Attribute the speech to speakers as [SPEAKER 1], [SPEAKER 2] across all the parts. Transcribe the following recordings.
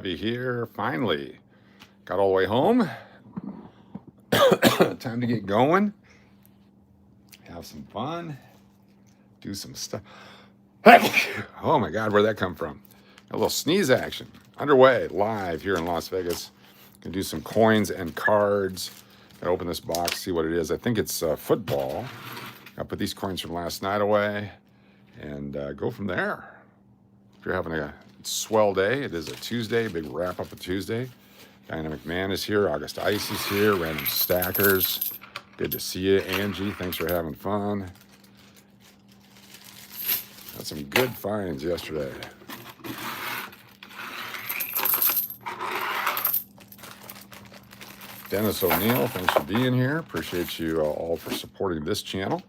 [SPEAKER 1] Be here finally. Got all the way home. Time to get going. Have some fun. Do some stuff. Oh my God, where'd that come from? A little sneeze action. Underway, live here in Las Vegas. Gonna do some coins and cards. Gotta open this box, see what it is. I think it's football. Gotta put these coins from last night away and go from there. If you're having a swell day, it is a Tuesday, big wrap up of Tuesday. Diana McMahon is here, August Ice is here, Random Stackers. Good to see you, Angie. Thanks for having fun. Had some good finds yesterday. Dennis O'Neill, thanks for being here. Appreciate you all for supporting this channel.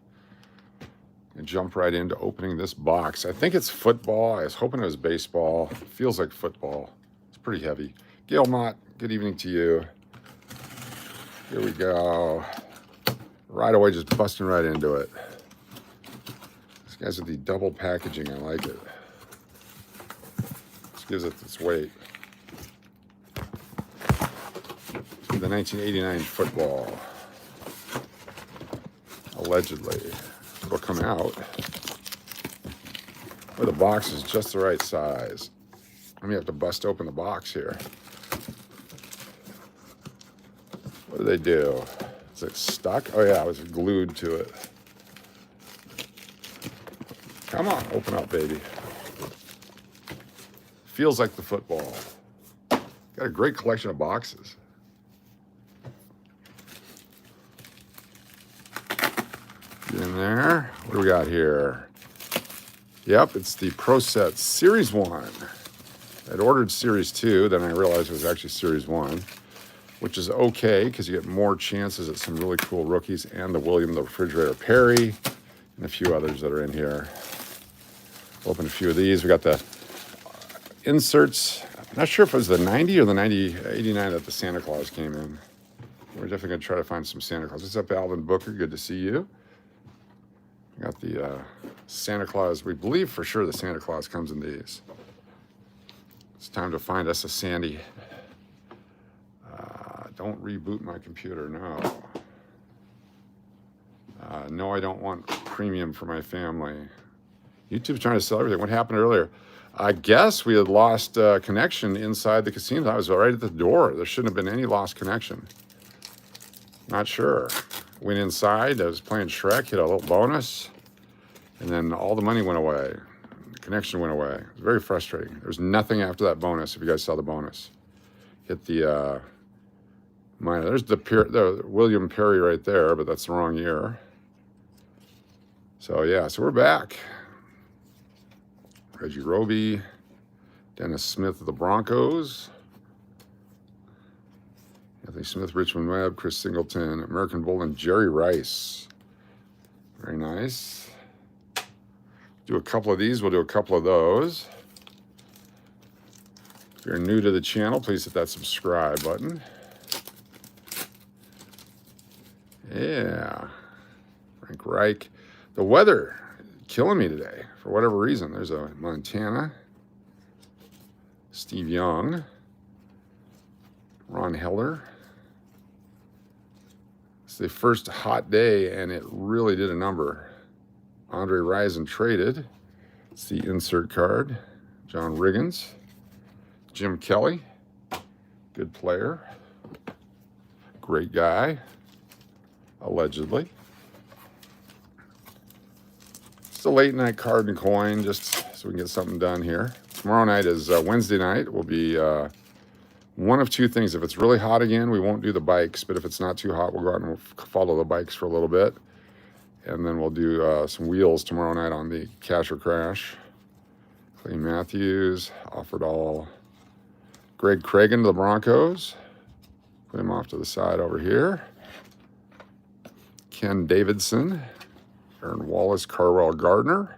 [SPEAKER 1] And jump right into opening this box. I think it's football. I was hoping it was baseball. It feels like football. It's pretty heavy. Gail Mott, good evening to you. Here we go. Right away, just busting right into it. These guys with the double packaging, I like it. This gives it its weight. The 1989 football. Allegedly. It'll come out. Or the box is just the right size. I may have to bust open the box here. What do they do? Is it stuck? Oh yeah, it was glued to it. Come on, open up, baby. Feels like the football. Got a great collection of boxes. Get in there. What do we got here? Yep, it's the Pro Set Series 1. I'd ordered Series 2, then I realized it was actually Series 1, which is okay because you get more chances at some really cool rookies and the William the Refrigerator Perry and a few others that are in here. Open a few of these. We got the inserts. I'm not sure if it was the 90 or the 89 that the Santa Claus came in. We're definitely going to try to find some Santa Claus. What's up, Alvin Booker? Good to see you. Got the Santa Claus. We believe for sure the Santa Claus comes in these. It's time to find us a Sandy. Don't reboot my computer, no. No, I don't want premium for my family. YouTube's trying to sell everything. What happened earlier? I guess we had lost connection inside the casino. I was right at the door. There shouldn't have been any lost connection. Not sure. Went inside, I was playing Shrek, hit a little bonus, and then all the money went away. The connection went away. It was very frustrating. There was nothing after that bonus, if you guys saw the bonus. Hit the minor. There's the William Perry right there, but that's the wrong year. So yeah, so we're back. Reggie Roby, Dennis Smith of the Broncos. Anthony Smith, Richmond Webb, Chris Singleton, American Bull, and Jerry Rice. Very nice. Do a couple of these, we'll do a couple of those. If you're new to the channel, please hit that subscribe button. Yeah. Frank Reich. The weather, killing me today, for whatever reason. There's a Montana. Steve Young. Ron Heller. It's the first hot day, and it really did a number. Andre Rison traded. It's the insert card. John Riggins. Jim Kelly. Good player. Great guy. Allegedly. It's a late night card and coin, just so we can get something done here. Tomorrow night is Wednesday night. It will be one of two things. If it's really hot again, we won't do the bikes, but if it's not too hot, we'll go out and we'll follow the bikes for a little bit. And then we'll do some wheels tomorrow night on the Cash or Crash. Clay Matthews, offered all. Greg Cragen to the Broncos. Put him off to the side over here. Ken Davidson, Aaron Wallace, Carwell Gardner,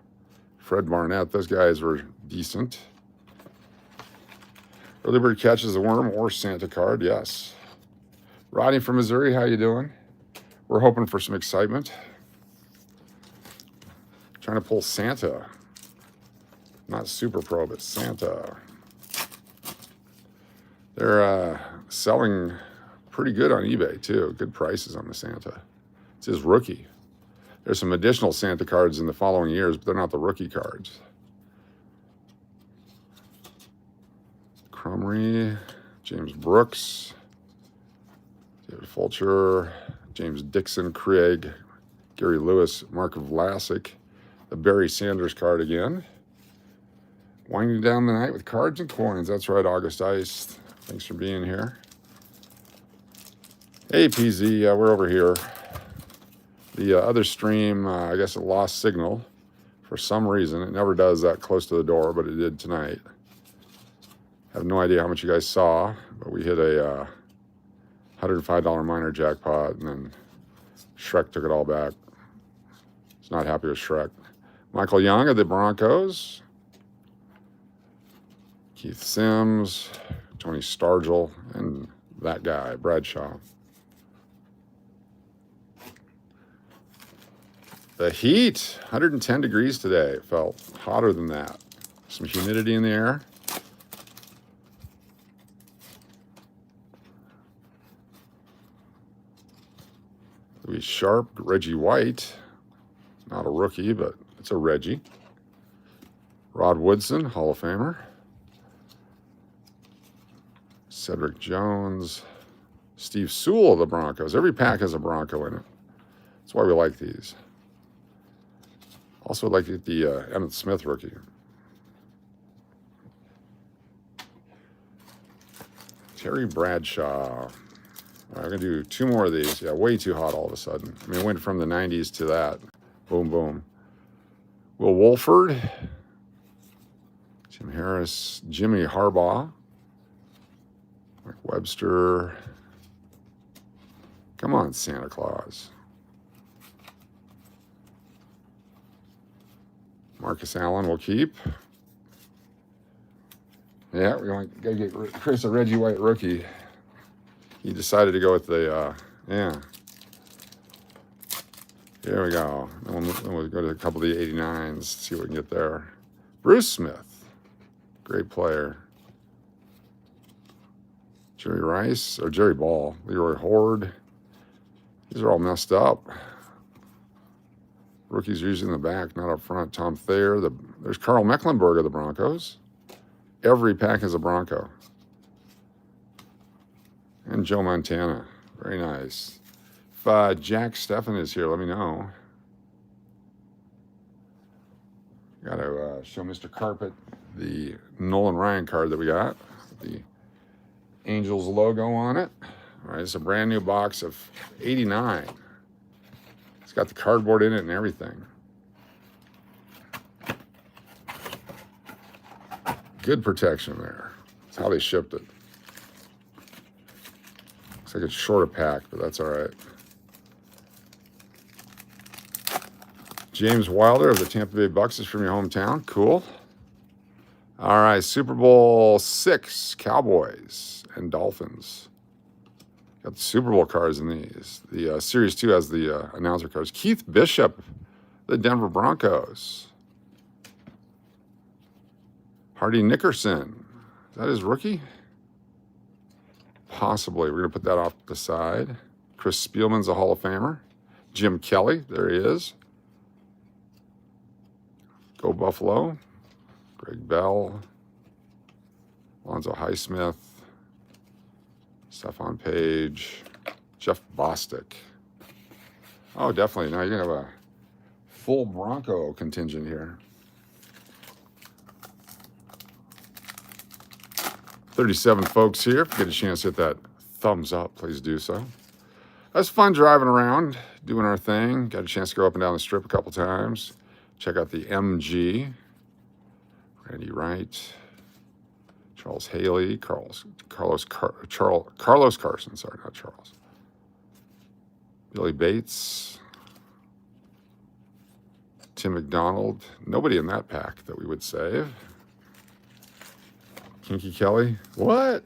[SPEAKER 1] Fred Barnett. Those guys were decent. Early Bird catches the worm or Santa card, yes. Rodney from Missouri, how you doing? We're hoping for some excitement. Trying to pull Santa. Not Super Pro, but Santa. They're selling pretty good on eBay, too. Good prices on the Santa. It's his rookie. There's some additional Santa cards in the following years, but they're not the rookie cards. Crumry, James Brooks, David Fulcher, James Dixon, Craig, Gary Lewis, Mark Vlasic, the Barry Sanders card again. Winding down the night with cards and coins. That's right, August Ice. Thanks for being here. Hey, PZ, we're over here. The other stream, I guess it lost signal for some reason. It never does that close to the door, but it did tonight. I have no idea how much you guys saw, but we hit a $105 minor jackpot, and then Shrek took it all back. He's not happy with Shrek. Michael Young of the Broncos. Keith Sims, Tony Stargell, and that guy, Bradshaw. The heat, 110 degrees today. It felt hotter than that. Some humidity in the air. Louis Sharp, Reggie White. Not a rookie, but it's a Reggie. Rod Woodson, Hall of Famer. Cedric Jones. Steve Sewell of the Broncos. Every pack has a Bronco in it. That's why we like these. Also like the Emmitt Smith rookie. Terry Bradshaw. All right, I'm going to do 2 more of these. Yeah, way too hot all of a sudden. I mean, it went from the 90s to that. Boom, boom. Will Wolford. Jim Harris. Jimmy Harbaugh. Mike Webster. Come on, Santa Claus. Marcus Allen will keep. Yeah, we're going to get Chris a Reggie White rookie. He decided to go with the, yeah. Here we go. Then we'll go to a couple of the 89s, see what we can get there. Bruce Smith, great player. Jerry Rice, or Jerry Ball, Leroy Horde. These are all messed up. Rookies are usually in the back, not up front. Tom Thayer, there's Carl Mecklenburg of the Broncos. Every pack has a Bronco. And Joe Montana. Very nice. If Jack Steffen is here, let me know. Got to show Mr. Carpet the Nolan Ryan card that we got. The Angels logo on it. All right, it's a brand new box of 89. It's got the cardboard in it and everything. Good protection there. That's how they shipped it. Looks like it's short a pack, but that's all right. James Wilder of the Tampa Bay Bucks is from your hometown. Cool. All right, Super Bowl 6, Cowboys and Dolphins. Got the Super Bowl cards in these. The Series 2 has the announcer cards. Keith Bishop, the Denver Broncos. Hardy Nickerson. Is that his rookie? Possibly. We're going to put that off to the side. Chris Spielman's a Hall of Famer. Jim Kelly, there he is. Go Buffalo. Greg Bell. Alonzo Highsmith. Stephon Page. Jeff Bostic. Oh, definitely. Now you're going to have a full Bronco contingent here. 37 folks here. If you get a chance to hit that thumbs up, please do so. That's fun driving around, doing our thing. Got a chance to go up and down the strip a couple times. Check out the MG. Randy Wright. Charles Haley. Carlos Carson. Sorry, not Charles. Billy Bates. Tim McDonald. Nobody in that pack that we would save. Kinky Kelly. What?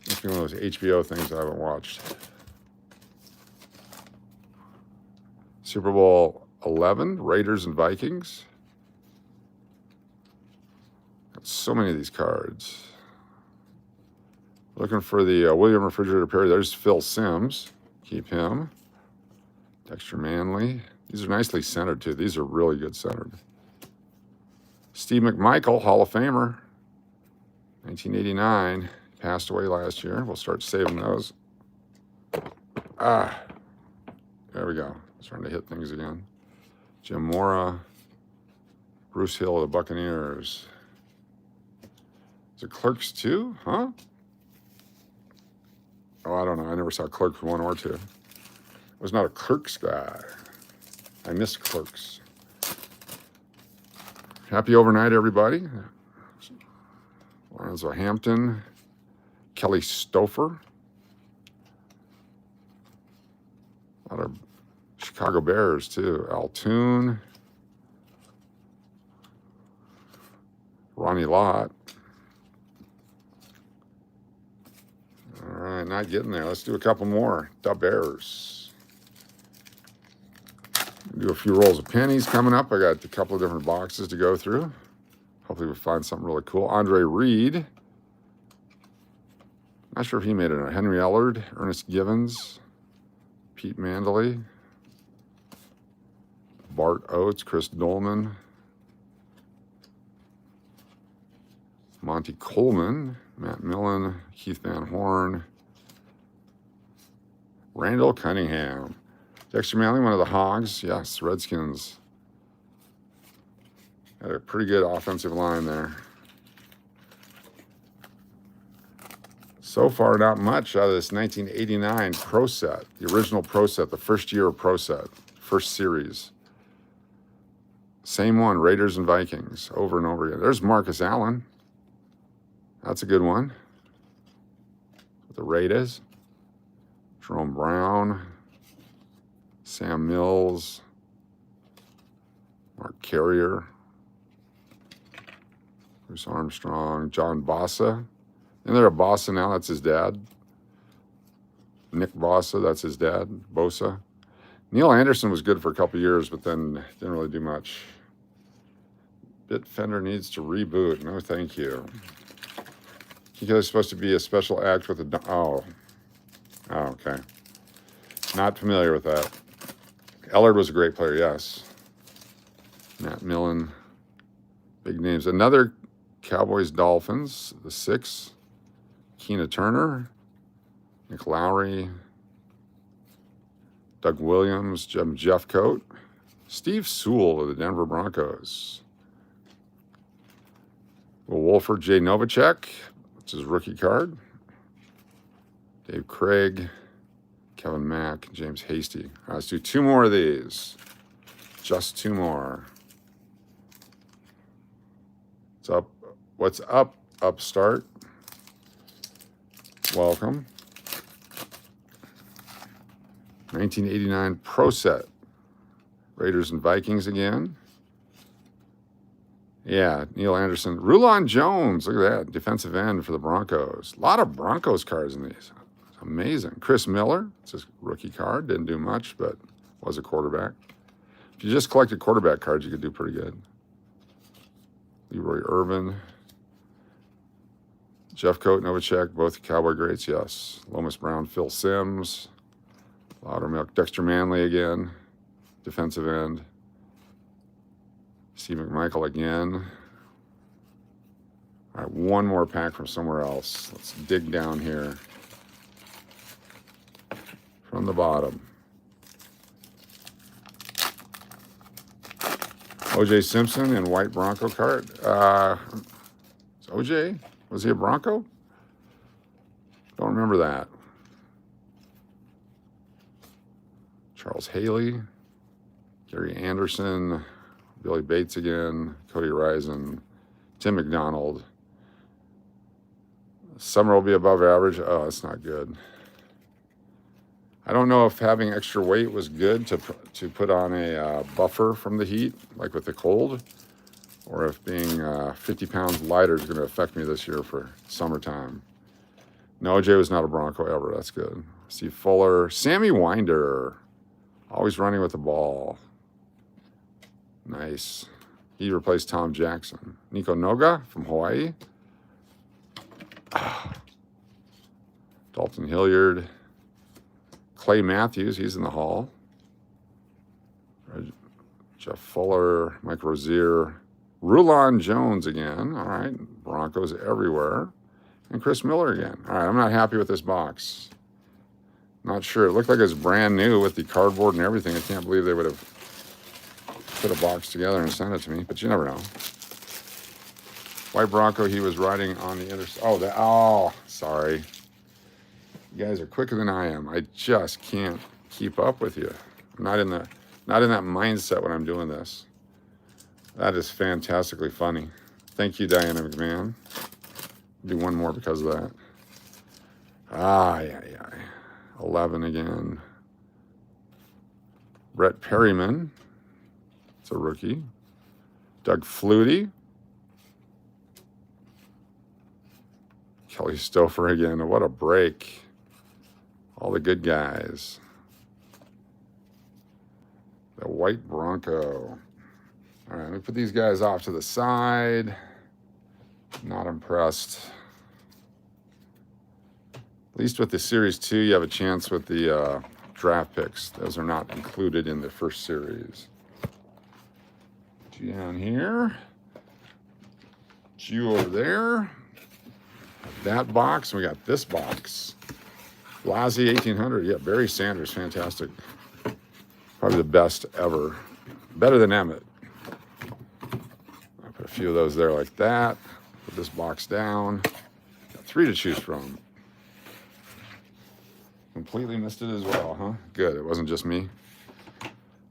[SPEAKER 1] It's one of those HBO things I haven't watched. Super Bowl 11, Raiders and Vikings. Got so many of these cards. Looking for the William Refrigerator Perry. There's Phil Simms. Keep him. Dexter Manley. These are nicely centered, too. These are really good centered. Steve McMichael, Hall of Famer. 1989. Passed away last year. We'll start saving those. Ah, there we go. Starting to hit things again. Jim Mora. Bruce Hill of the Buccaneers. Is it Clerks 2? Huh? Oh, I don't know. I never saw Clerks 1 or 2. I was not a Clerks guy. I missed Clerks. Happy overnight, everybody. Lorenzo Hampton. Kelly Stouffer. A lot of Chicago Bears, too. Altoon. Ronnie Lott. All right, not getting there. Let's do a couple more. The Bears. Do a few rolls of pennies coming up. I got a couple of different boxes to go through. Hopefully we'll find something really cool. Andre Reed. Not sure if he made it. Henry Ellard, Ernest Givens, Pete Mandley, Bart Oates, Chris Dolman, Monty Coleman, Matt Millen, Keith Van Horn, Randall Cunningham, Dexter Manley, one of the Hogs. Yes, Redskins. Had a pretty good offensive line there. So far, not much out of this 1989 Pro Set, the original Pro Set, the first year of Pro Set, first series. Same one, Raiders and Vikings, over and over again. There's Marcus Allen. That's a good one. The Raiders. Jerome Brown. Sam Mills. Mark Carrier. Bruce Armstrong. John Bossa. Isn't there a Bossa now? That's his dad. Nick Bossa, that's his dad. Bosa. Neil Anderson was good for a couple years, but then didn't really do much. Bitfender needs to reboot. No, thank you. He was supposed to be a special act with a... Oh, okay. Not familiar with that. Ellard was a great player, yes. Matt Millen. Big names. Another Cowboys Dolphins, the 6. Keena Turner, Nick Lowry, Doug Williams, Jim Jeffcoat, Steve Sewell of the Denver Broncos, Will Wolford, Jay Novacek, that's his rookie card, Dave Craig, Kevin Mack, James Hasty. All right, let's do 2 more of these. Just 2 more. What's up? What's up, Upstart? Welcome. 1989 Pro Set. Raiders and Vikings again. Yeah, Neil Anderson. Rulon Jones, look at that. Defensive end for the Broncos. A lot of Broncos cards in these. It's amazing. Chris Miller, it's his rookie card. Didn't do much, but was a quarterback. If you just collected quarterback cards, you could do pretty good. Leroy Irvin. Jeffcoat, Novacek, both Cowboy greats, yes. Lomas Brown, Phil Simms. Loudermilk, Dexter Manley again. Defensive end. Steve McMichael again. All right, one more pack from somewhere else. Let's dig down here. From the bottom. O.J. Simpson in white Bronco card. O.J.? Was he a Bronco? Don't remember that. Charles Haley, Gary Anderson, Billy Bates again, Cody Risen, Tim McDonald. Summer will be above average. Oh, that's not good. I don't know if having extra weight was good to put on a buffer from the heat, like with the cold, or if being 50 pounds lighter is going to affect me this year for summertime. No, OJ was not a Bronco ever. That's good. Steve Fuller. Sammy Winder. Always running with the ball. Nice. He replaced Tom Jackson. Nico Noga from Hawaii. Dalton Hilliard. Clay Matthews, he's in the Hall. Jeff Fuller, Mike Rozier. Rulon Jones again. All right. Broncos everywhere. And Chris Miller again. All right, I'm not happy with this box. Not sure. It looked like it was brand new with the cardboard and everything. I can't believe they would have put a box together and sent it to me, but you never know. White Bronco, he was riding on the interstate. Oh, sorry. You guys are quicker than I am. I just can't keep up with you. I'm not in that mindset when I'm doing this. That is fantastically funny. Thank you, Diana McMahon. Do one more because of that. Yeah. 11 again. Brett Perryman. It's a rookie. Doug Flutie. Kelly Stouffer again. What a break. All the good guys. The White Bronco. All right, let me put these guys off to the side. Not impressed. At least with the Series 2, you have a chance with the draft picks. Those are not included in the first series. G on here. G over there. That box, and we got this box. Blasi 1800. Yeah, Barry Sanders, fantastic. Probably the best ever. Better than Emmett. I'll put a few of those there like that. Put this box down. Got 3 to choose from. Completely missed it as well, huh? Good, it wasn't just me.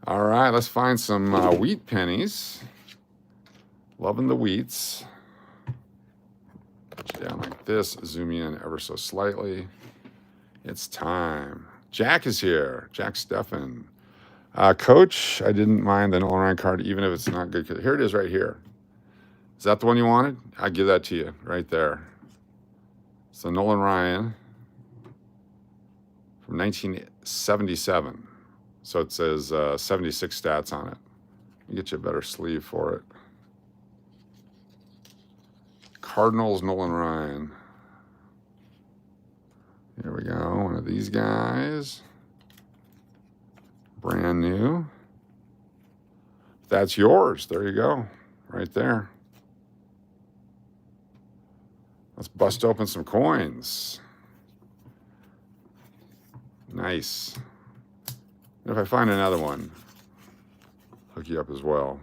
[SPEAKER 1] All right, let's find some wheat pennies. Loving the wheats. Put you down like this. Zoom you in ever so slightly. It's time. Jack is here. Jack Steffen. Coach, I didn't mind the Nolan Ryan card, even if it's not good. Here it is right here. Is that the one you wanted? I'll give that to you right there. So Nolan Ryan from 1977. So it says 76 stats on it. Let me get you a better sleeve for it. Cardinals Nolan Ryan. Here we go. One of these guys. Brand new. That's yours. There you go. Right there. Let's bust open some coins. Nice. And if I find another one, hook you up as well.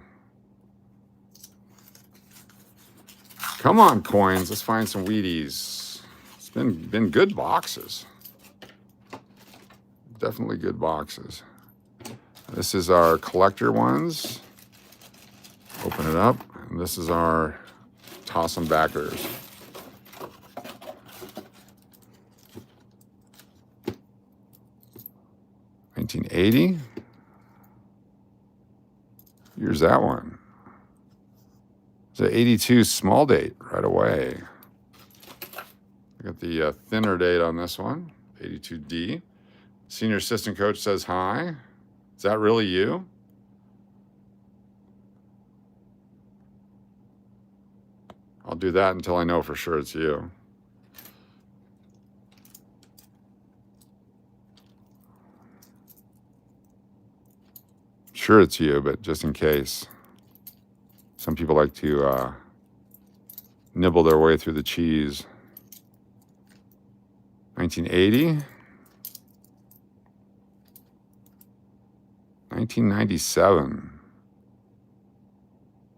[SPEAKER 1] Come on, coins. Let's find some Wheaties. It's been good boxes. Definitely good boxes. This is our collector ones. Open it up. And this is our toss 'em backers. $19.80. Here's that one. It's an 82 small date right away. I got the thinner date on this one. 82D. Senior assistant coach says hi. Is that really you? I'll do that until I know for sure it's you. Sure it's you, but just in case. Some people like to nibble their way through the cheese. 1980. 1997.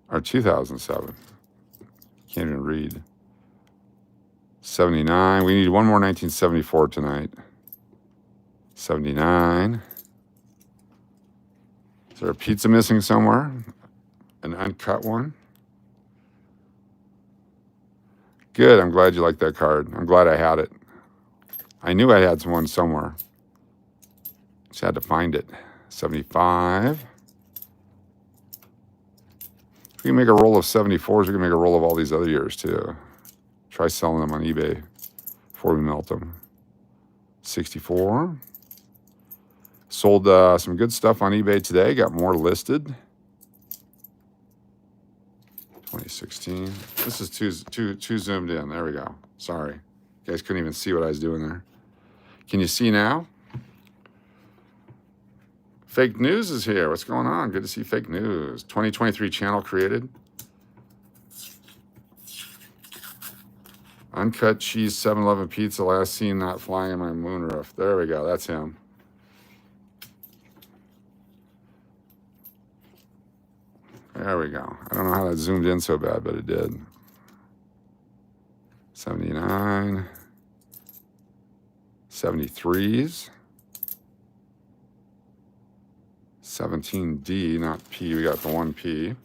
[SPEAKER 1] Or 2007. Can't even read. 79. We need one more 1974 tonight. 79. Is there a pizza missing somewhere? An uncut one? Good. I'm glad you like that card. I'm glad I had it. I knew I had one somewhere. Just had to find it. 75. If we can make a roll of 74s, we can make a roll of all these other years too. Try selling them on eBay before we melt them. 64. Sold some good stuff on eBay today. Got more listed. 2016. This is too zoomed in. There we go. Sorry. You guys couldn't even see what I was doing there. Can you see now? Fake news is here. What's going on? Good to see fake news. 2023 channel created. Uncut cheese 7-Eleven pizza last seen not flying in my moonroof. There we go. That's him. There we go. I don't know how that zoomed in so bad, but it did. 79. 73s. 17D, not P. We got the 1P.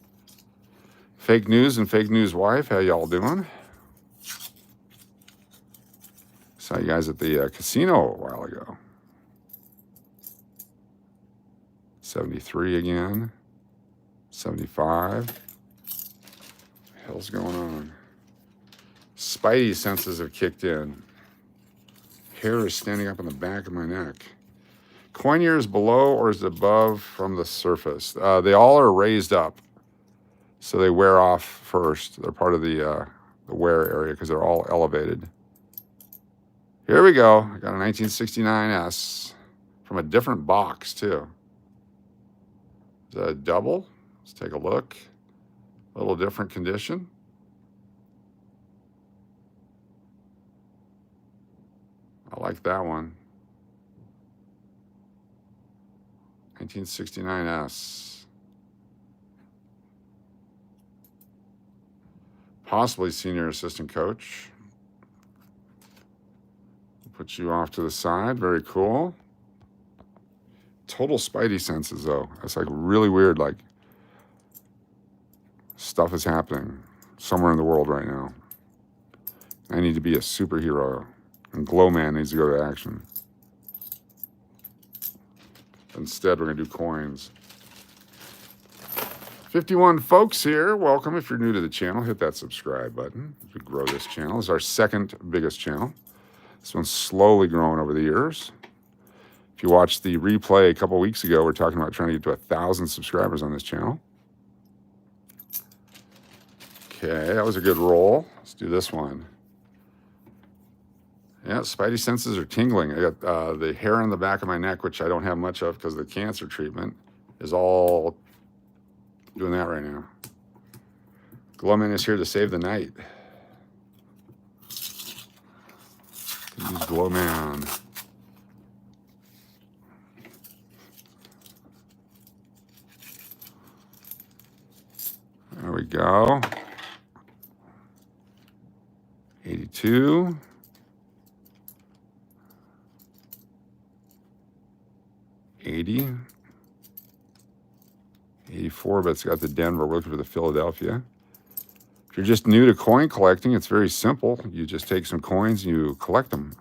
[SPEAKER 1] Fake news and fake news wife. How y'all doing? Saw you guys at the casino a while ago. 73 again. 75. What the hell's going on? Spidey senses have kicked in. Hair is standing up on the back of my neck. Coin ear is below or is it above from the surface? They all are raised up. So they wear off first. They're part of the wear area because they're all elevated. Here we go. I got a 1969S from a different box too. Is that a double? Let's take a look. A little different condition. I like that one. 1969S. Possibly senior assistant coach. Put you off to the side. Very cool. Total Spidey senses, though. That's like really weird. Like stuff is happening somewhere in the world right now. I need to be a superhero. And Glowman needs to go to action. Instead, we're going to do coins. 51 folks here. Welcome. If you're new to the channel, hit that subscribe button as we grow this channel. It's our second biggest channel. This one's slowly growing over the years. If you watched the replay a couple weeks ago, we're talking about trying to get to 1,000 subscribers on this channel. Okay, that was a good roll. Let's do this one. Yeah, Spidey senses are tingling. I got the hair on the back of my neck, which I don't have much of because of the cancer treatment, is all doing that right now. Glowman is here to save the night. Use Glowman. There we go. 82. 80. 84, but it's got the Denver. We're looking for the Philadelphia. If you're just new to coin collecting, it's very simple. You just take some coins and you collect them.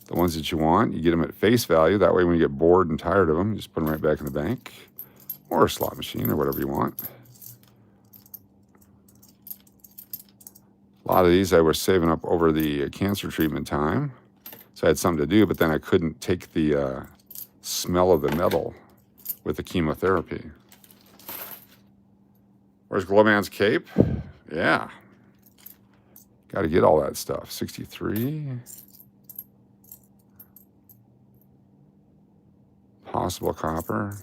[SPEAKER 1] The ones that you want, you get them at face value. That way when you get bored and tired of them, you just put them right back in the bank or a slot machine or whatever you want. A lot of these I was saving up over the cancer treatment time. So I had something to do, but then I couldn't take the smell of the metal with the chemotherapy. Where's Glowman's cape? Yeah. Got to get all that stuff. 63. Possible copper.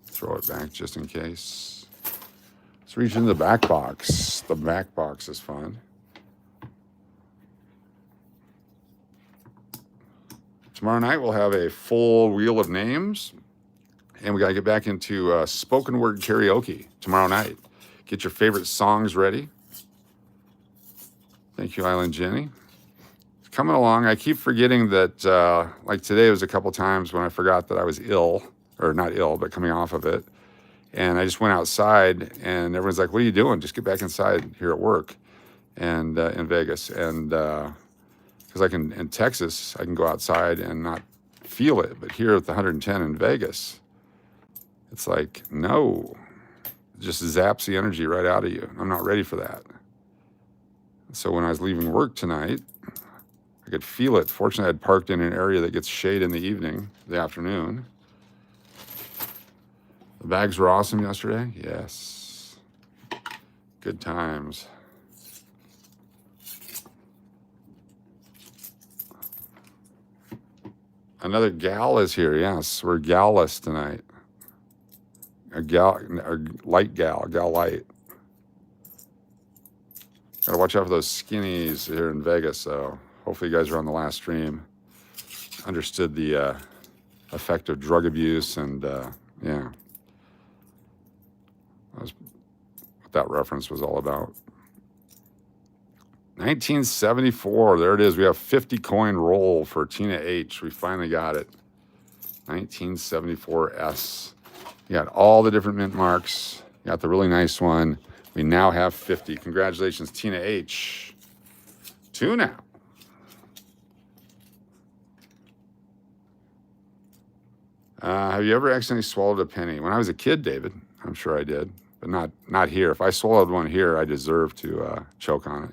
[SPEAKER 1] Throw it back just in case. Let's reach into the back box. The back box is fun. Tomorrow night we'll have a full wheel of names. And we got to get back into spoken word karaoke tomorrow night. Get your favorite songs ready. Thank you, Island Jenny. It's coming along. I keep forgetting that, like today was a couple times when I forgot that I was ill, or not ill, but coming off of it. And I just went outside and everyone's like, what are you doing? Just get back inside here at work and in Vegas. And because in Texas, I can go outside and not feel it. But here at the 110 in Vegas, it's like, no, it just zaps the energy right out of you. I'm not ready for that. So when I was leaving work tonight, I could feel it. Fortunately, I had parked in an area that gets shade in the evening, the afternoon. The bags were awesome yesterday. Yes. Good times. Another gal is here. Yes, we're gal-less tonight. A light gal light. Gotta watch out for those skinnies here in Vegas, so hopefully you guys are on the last stream. Understood the effect of drug abuse and yeah. That was what that reference was all about. 1974, there it is. We have 50 coin roll for Tina H. We finally got it. 1974S. You got all the different mint marks. You got the really nice one. We now have 50. Congratulations, Tina H. 2 now. Have you ever accidentally swallowed a penny? When I was a kid, David, I'm sure I did, but not here. If I swallowed one here, I deserve to choke on it.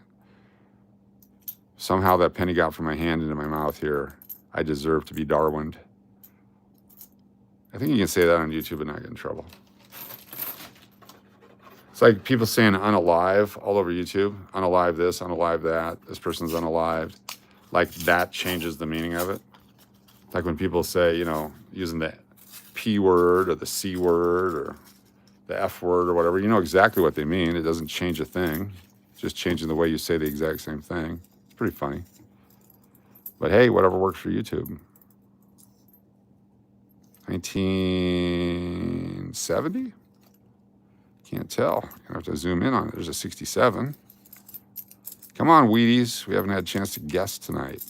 [SPEAKER 1] Somehow that penny got from my hand into my mouth here. I deserve to be Darwined. I think you can say that on YouTube and not get in trouble. It's like people saying unalive all over YouTube. Unalive this, unalive that. This person's unalived. Like that changes the meaning of it. Like when people say, you know, using the P word or the C word or the F word or whatever, you know exactly what they mean. It doesn't change a thing. It's just changing the way you say the exact same thing. It's pretty funny. But hey, whatever works for YouTube. 1970? Can't tell. Gonna have to zoom in on it. There's a 67. Come on, Wheaties. We haven't had a chance to guess tonight.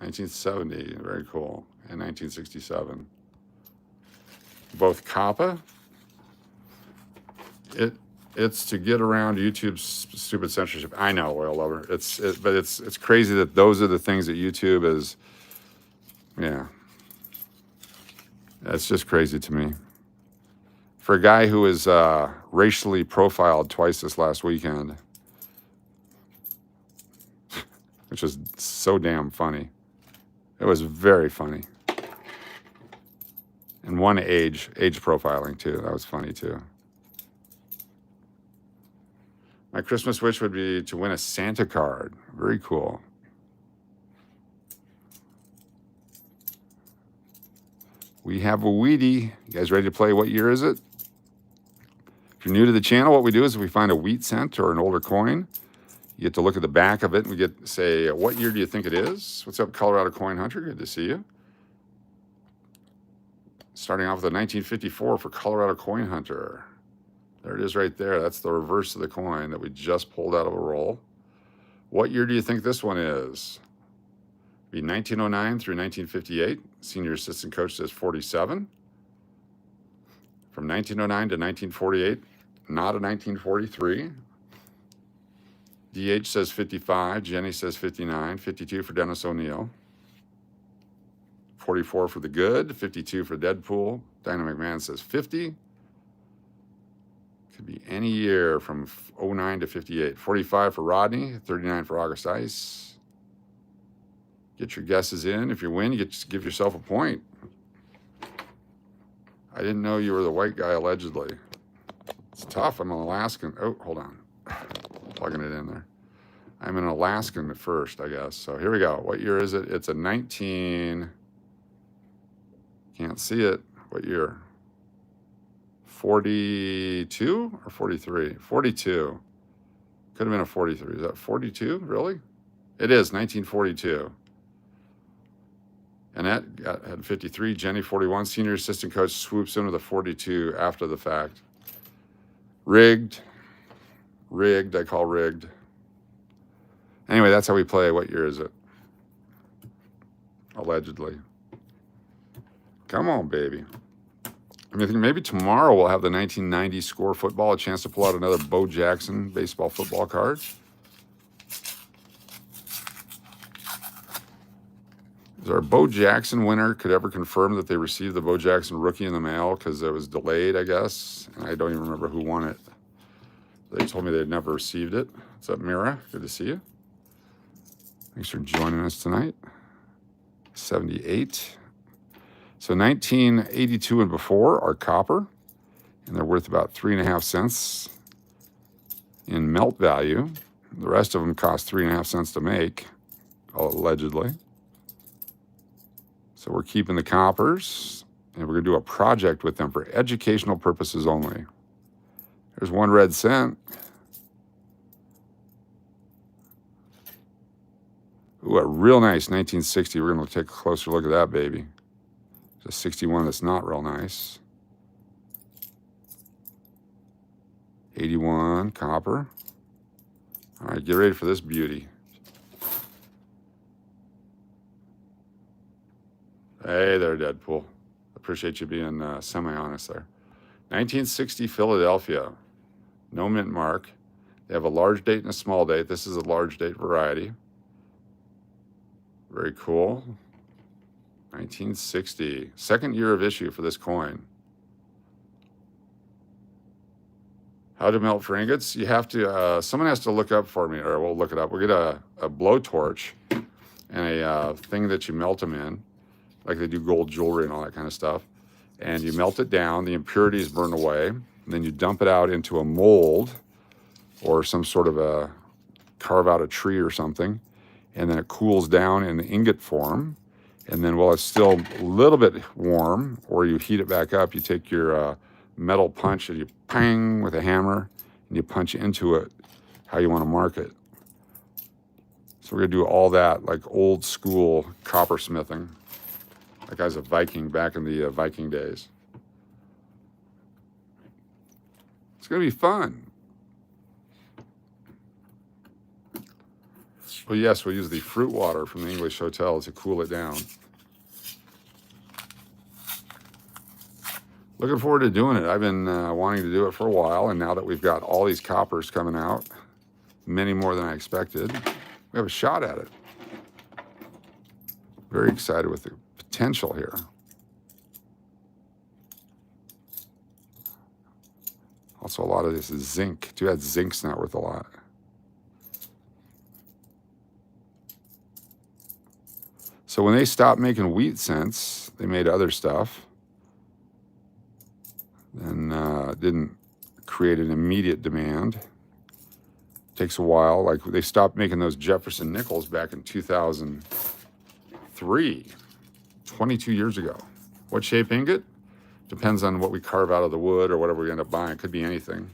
[SPEAKER 1] $1970, very cool. And 1967. Both Kappa. It's to get around YouTube's stupid censorship. I know, oil lover. But it's crazy that those are the things that YouTube is. Yeah, that's just crazy to me. For a guy who is racially profiled twice this last weekend, which was so damn funny. It was very funny. And one age profiling too. That was funny too. My Christmas wish would be to win a Santa card. Very cool. We have a Wheatie. You guys ready to play? What year is it? If you're new to the channel, what we do is we find a wheat cent or an older coin. You get to look at the back of it and we get to say, what year do you think it is? What's up, Colorado Coin Hunter? Good to see you. Starting off with a 1954 for Colorado Coin Hunter. There it is right there. That's the reverse of the coin that we just pulled out of a roll. What year do you think this one is? Be 1909 through 1958. Senior assistant coach says 47. From 1909 to 1948, not a 1943. DH says 55. Jenny says 59. 52 for Dennis O'Neill. 44 for the good. 52 for Deadpool. Dynamic Man says 50. Could be any year from 09 to 58. 45 for Rodney. 39 for August Ice. Get your guesses in. If you win, you get to give yourself a point. I didn't know you were the white guy, allegedly. It's tough. I'm an Alaskan. Oh, hold on. Plugging it in there. I'm an Alaskan at first, I guess. So here we go. What year is it? It's a 19... Can't see it. What year? 42 or 43? 42. Could have been a 43. Is that 42? Really? It is 1942. Annette had 53. Jenny, 41. Senior assistant coach swoops in with a 42 after the fact. Rigged. Rigged. I call rigged. Anyway, that's how we play. What year is it? Allegedly. Come on, baby. I mean, I think maybe tomorrow we'll have the 1990 Score Football, a chance to pull out another Bo Jackson baseball football card. Is our Bo Jackson winner could ever confirm that they received the Bo Jackson rookie in the mail because it was delayed, I guess? And I don't even remember who won it. They told me they'd never received it. What's up, Mira? Good to see you. Thanks for joining us tonight. 78. So 1982 and before are copper. and they're worth about 3.5 cents in melt value. The rest of them cost 3.5 cents to make, allegedly. So we're keeping the coppers, and we're going to do a project with them for educational purposes only. There's 1 red cent. Ooh, a real nice 1960. We're going to take a closer look at that baby. There's a 61 that's not real nice. 81 copper. All right, get ready for this beauty. Hey there, Deadpool. Appreciate you being semi-honest there. 1960 Philadelphia. No mint mark. They have a large date and a small date. This is a large date variety. Very cool. 1960. Second year of issue for this coin. How to melt for ingots? You have to, someone has to look up for me, or we'll look it up. We'll get a blowtorch and a thing that you melt them in, like they do gold jewelry and all that kind of stuff. And you melt it down, the impurities burn away, and then you dump it out into a mold or some sort of a, carve out a tree or something, and then it cools down in the ingot form. And then while it's still a little bit warm, or you heat it back up, you take your metal punch and you pang with a hammer and you punch into it how you want to mark it. So we're going to do all that like old school coppersmithing. That guy's a Viking back in the Viking days. It's going to be fun. Well, yes, we'll use the fruit water from the English Hotel to cool it down. Looking forward to doing it. I've been wanting to do it for a while, and now that we've got all these coppers coming out, many more than I expected, we have a shot at it. Very excited with the potential here. Also, a lot of this is zinc. Too bad zinc's not worth a lot. So when they stopped making wheat cents, they made other stuff. Then didn't create an immediate demand. Takes a while. Like they stopped making those Jefferson nickels back in 2003, 22 years ago. What shape ingot? Depends on what we carve out of the wood or whatever we end up buying. Could be anything.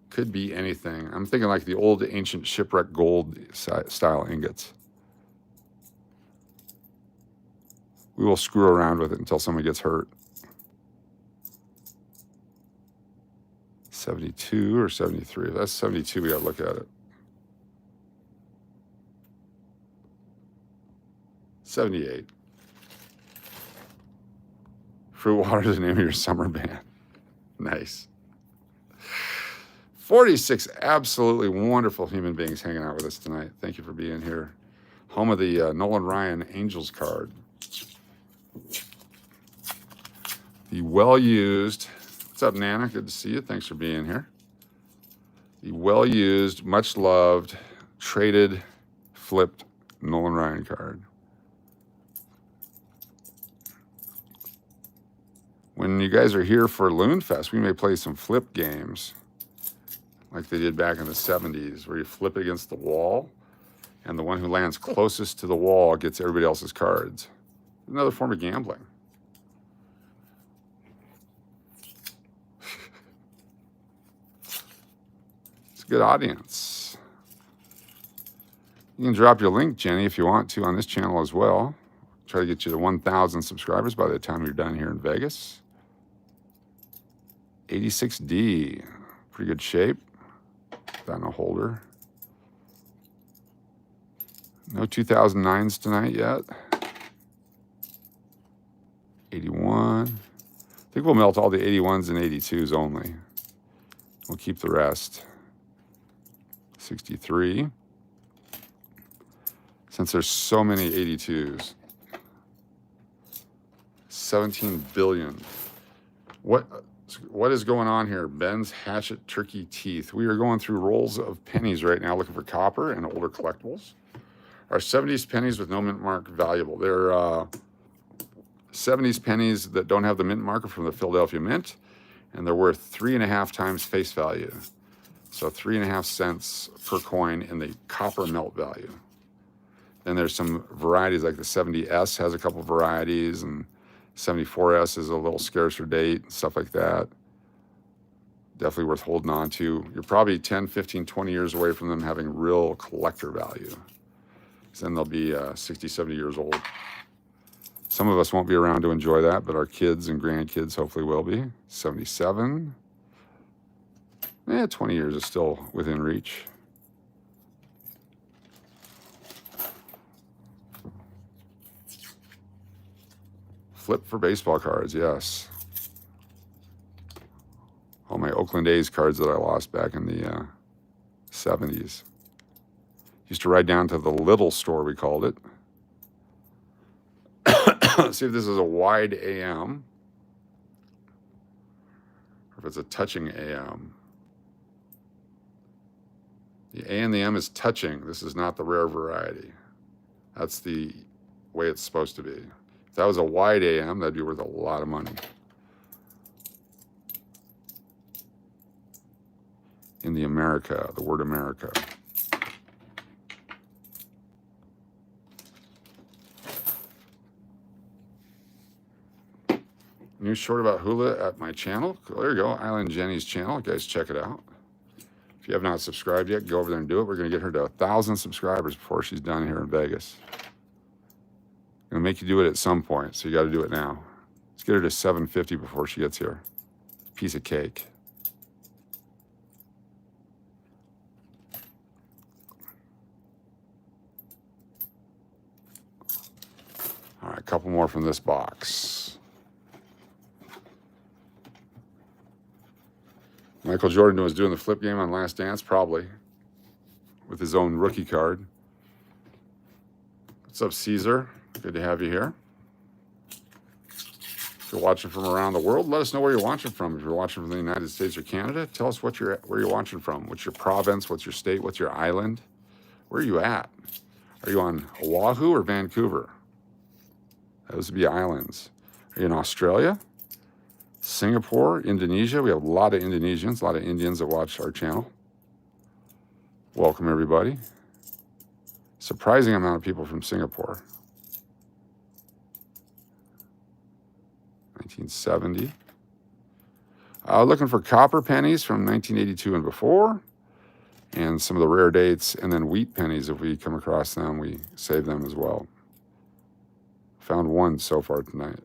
[SPEAKER 1] Could be anything. I'm thinking like the old ancient shipwreck gold style ingots. We will screw around with it until somebody gets hurt. 72 or 73. If that's 72, we got to look at it. 78. Fruit water is the name of your summer band. Nice. 46 absolutely wonderful human beings hanging out with us tonight. Thank you for being here. Home of the Nolan Ryan Angels card. The well-used... What's up, Nana? Good to see you. Thanks for being here. The well-used, much-loved, traded, flipped Nolan Ryan card. When you guys are here for Loon Fest, we may play some flip games like they did back in the 70s, where you flip it against the wall, and the one who lands closest to the wall gets everybody else's cards. Another form of gambling. Good audience. You can drop your link, Jenny, if you want to, on this channel as well. Try to get you to 1,000 subscribers by the time you're done here in Vegas. 86D, pretty good shape. That in a holder. No 2009s tonight yet. 81. I think we'll melt all the 81s and 82s only. We'll keep the rest. 63. Since there's so many 82s. 17 billion. What is going on here? Ben's Hatchet Turkey Teeth. We are going through rolls of pennies right now looking for copper and older collectibles. Our 70s pennies with no mint mark valuable. They're 70s pennies that don't have the mint marker from the Philadelphia Mint. and they're worth 3.5 times face value. So 3.5 cents per coin in the copper melt value. Then there's some varieties like the 70S has a couple varieties, and 74S is a little scarcer date, stuff like that. Definitely worth holding on to. You're probably 10, 15, 20 years away from them having real collector value. Then they'll be 60, 70 years old. Some of us won't be around to enjoy that, but our kids and grandkids hopefully will be. 77. 20 years is still within reach. Flip for baseball cards, yes. All my Oakland A's cards that I lost back in the 70s. Used to ride down to the little store, we called it. See if this is a wide AM. Or if it's a touching AM. The A and the M is touching. This is not the rare variety. That's the way it's supposed to be. If that was a wide AM, that'd be worth a lot of money. In the America, the word America. New short about hula at my channel. There you go, Island Jenny's channel. You guys check it out. If you have not subscribed yet, go over there and do it. We're going to get her to 1,000 subscribers before she's done here in Vegas. I'm going to make you do it at some point, so you got to do it now. Let's get her to 750 before she gets here. Piece of cake. All right, a couple more from this box. Michael Jordan was doing the flip game on Last Dance, probably, with his own rookie card. What's up, Caesar? Good to have you here. If you're watching from around the world, let us know where you're watching from. If you're watching from the United States or Canada, tell us where you're watching from. What's your province? What's your state? What's your island? Where are you at? Are you on Oahu or Vancouver? Those would be islands. Are you in Australia? Singapore, Indonesia. We have a lot of Indonesians, a lot of Indians that watch our channel. Welcome, everybody. Surprising amount of people from Singapore. 1970. Looking for copper pennies from 1982 and before, and some of the rare dates, and then wheat pennies. If we come across them, we save them as well. Found one so far tonight.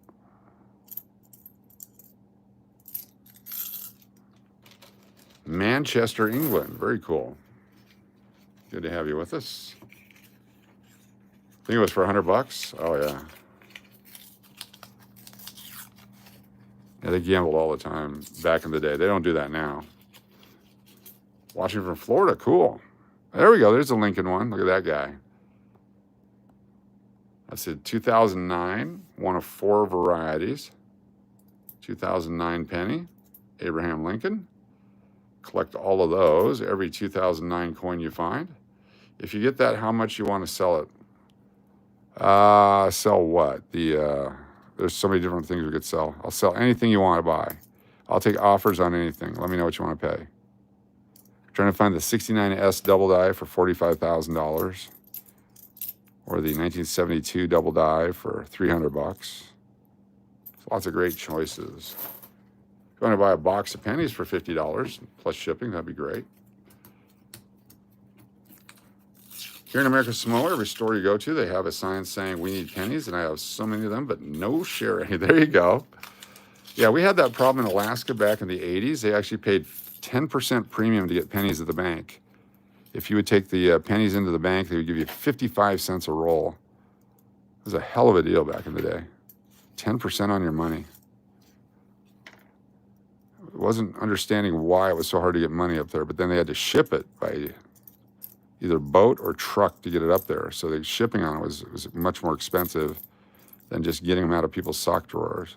[SPEAKER 1] Manchester, England. Very cool. Good to have you with us. I think it was for $100. Oh, yeah. Yeah, they gambled all the time back in the day. They don't do that now. Watching from Florida. Cool. There we go. There's a Lincoln one. Look at that guy. That's a 2009. One of 4 varieties. 2009 penny. Abraham Lincoln. Collect all of those, every 2009 coin you find. If you get that, how much you want to sell it? Sell what? There's so many different things we could sell. I'll sell anything you want to buy. I'll take offers on anything. Let me know what you want to pay. Trying to find the 69S double die for $45,000, or the 1972 double die for $300. Lots of great choices. If you want to buy a box of pennies for $50 plus shipping, that'd be great. Here in America Samoa, every store you go to, they have a sign saying we need pennies, and I have so many of them, but no share. There you go. Yeah, we had that problem in Alaska back in the 80s. They actually paid 10% premium to get pennies at the bank. If you would take the pennies into the bank, they would give you 55 cents a roll. It was a hell of a deal back in the day. 10% on your money. I wasn't understanding why it was so hard to get money up there, but then they had to ship it by either boat or truck to get it up there. So the shipping on it was much more expensive than just getting them out of people's sock drawers.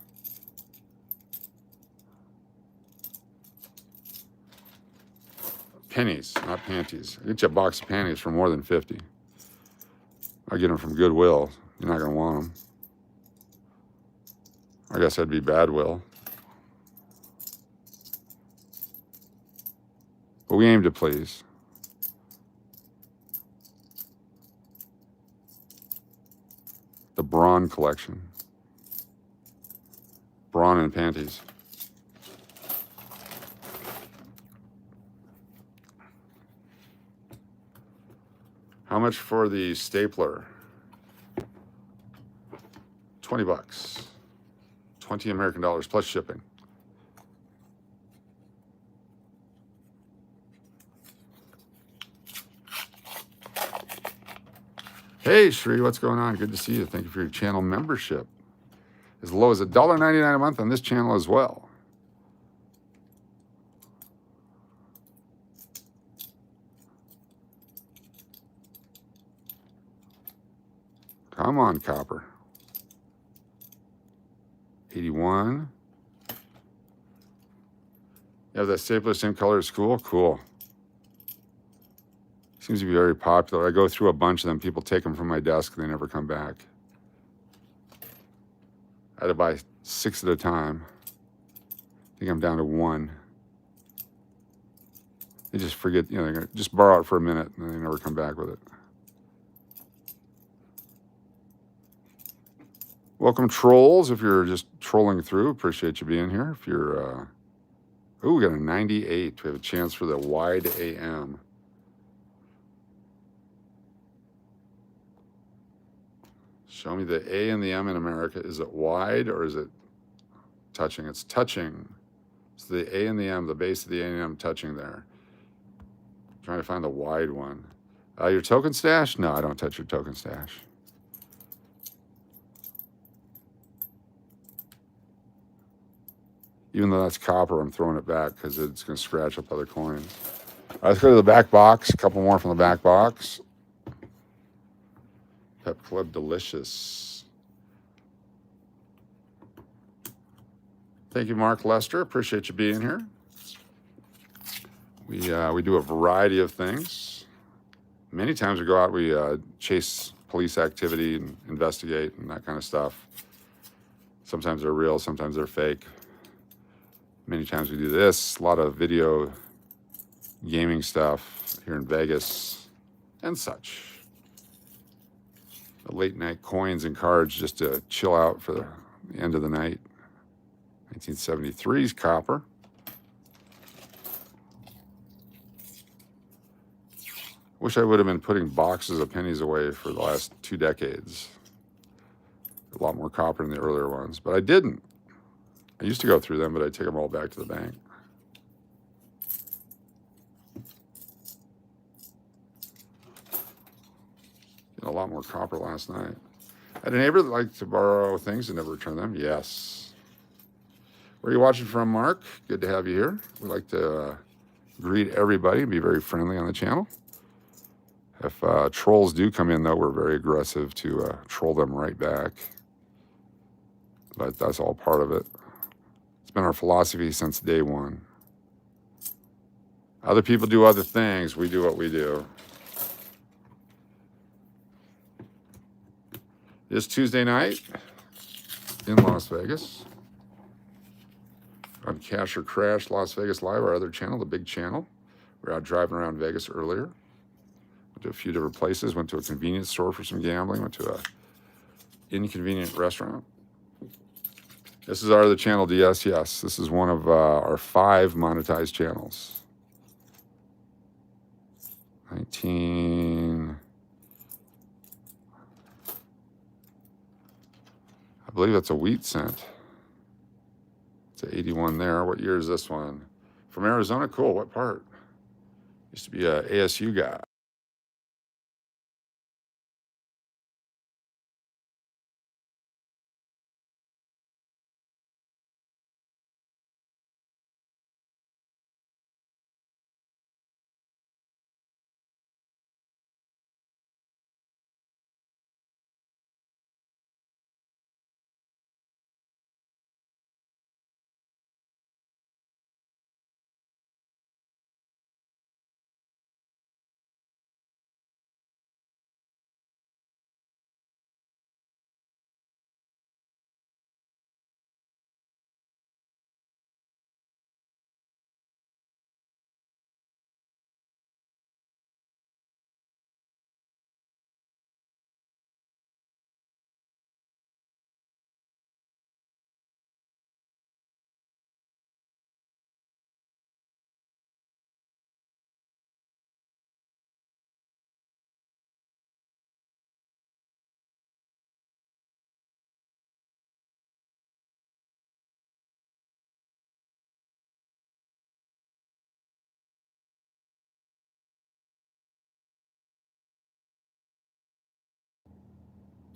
[SPEAKER 1] Pennies, not panties. I get you a box of panties for more than 50. I get them from Goodwill. You're not going to want them. I guess that'd be bad will. but we aim to please. The Braun collection. Braun and panties. How much for the stapler? 20 bucks. 20 American dollars plus shipping. Hey, Shree, what's going on? Good to see you. Thank you for your channel membership. As low as $1.99 a month on this channel as well. Come on, copper. 81. You have that stapler, same color as school? Cool. Seems to be very popular. I go through a bunch of them. People take them from my desk and they never come back. I had to buy 6 at a time. I think I'm down to 1. They just forget, you know, they're gonna just borrow it for a minute and they never come back with it. Welcome, trolls. If you're just trolling through, appreciate you being here. If you're, oh, we got a 98. We have a chance for the wide AM. Show me the A and the M in America. Is it wide or is it touching? It's touching. So the A and the M, the base of the A and M touching there. Trying to find the wide one. Your token stash? No, I don't touch your token stash. Even though that's copper, I'm throwing it back because it's going to scratch up other coins. All right, let's go to the back box. A couple more from the back box. Pep Club Delicious. Thank you, Mark Lester. Appreciate you being here. We do a variety of things. Many times we go out, we chase police activity and investigate and that kind of stuff. Sometimes they're real, sometimes they're fake. Many times we do this, a lot of video gaming stuff here in Vegas and such. The late night coins and cards just to chill out for the end of the night. 1973's copper. Wish I would have been putting boxes of pennies away for the last 2 decades. A lot more copper in the earlier ones, but I didn't. I used to go through them, but I take them all back to the bank. Getting a lot more copper last night. I had a neighbor that liked to borrow things and never return them. Yes. Where are you watching from, Mark? Good to have you here. We like to greet everybody and be very friendly on the channel. If trolls do come in, though, we're very aggressive to troll them right back. But that's all part of it. It's been our philosophy since day one. Other people do other things. We do what we do. This Tuesday night in Las Vegas on Cash or Crash Las Vegas Live, our other channel, the big channel. We're out driving around Vegas earlier. Went to a few different places. Went to a convenience store for some gambling. Went to a inconvenient restaurant. This is our other channel, DS. Yes, this is one of our 5 monetized channels. 19... I believe that's a wheat cent. It's an 81 there. What year is this one? From Arizona? Cool. What part? Used to be a ASU guy.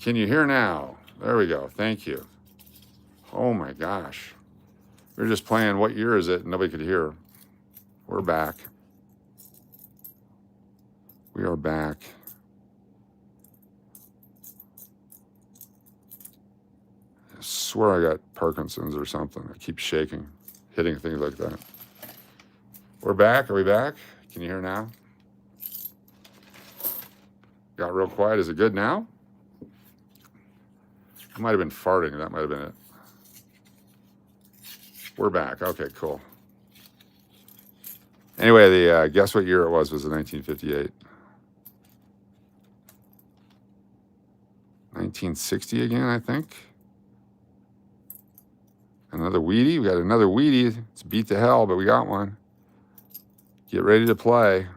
[SPEAKER 1] Can you hear now? There we go. Thank you. Oh my gosh. We were just playing what year is it? Nobody could hear. We're back. We are back. I swear I got Parkinson's or something. I keep shaking, hitting things like that. We're back. Are we back? Can you hear now? Got real quiet. Is it good now? I might have been farting. That might have been it. We're back. Okay, cool. Anyway, the guess what year it was in 1958. 1960 again, I think. Another Wheatie. We got another Wheatie. It's beat to hell, but we got one. Get ready to play.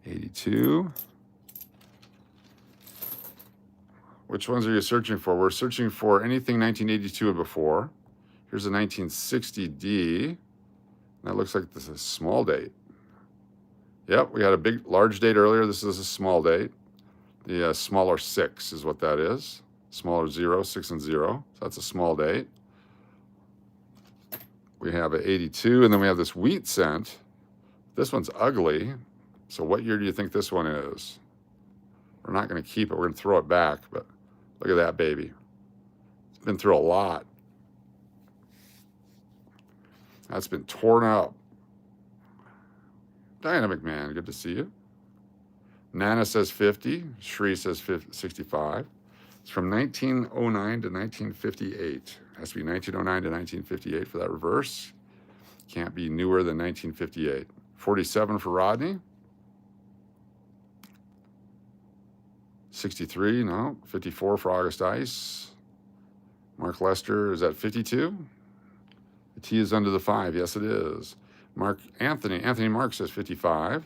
[SPEAKER 1] '82. Which ones are you searching for? We're searching for anything 1982 or before. Here's a 1960D. That looks like this is a small date. Yep, we had a large date earlier. This is a small date. The smaller 6 is what that is. Smaller 0, 6 and 0. So that's a small date. We have an 82, and then we have this wheat cent. This one's ugly. So what year do you think this one is? We're not going to keep it. We're going to throw it back, but look at that baby. It's been through a lot. That's been torn up. Diana McMahon, good to see you. Nana says 50. Shree says 65. It's from 1909 to 1958. It has to be 1909 to 1958 for that reverse. Can't be newer than 1958. 47 for Rodney. 63, no. 54 for August Ice. Mark Lester is at 52. The T is under the 5. Yes, it is. Anthony Mark says 55.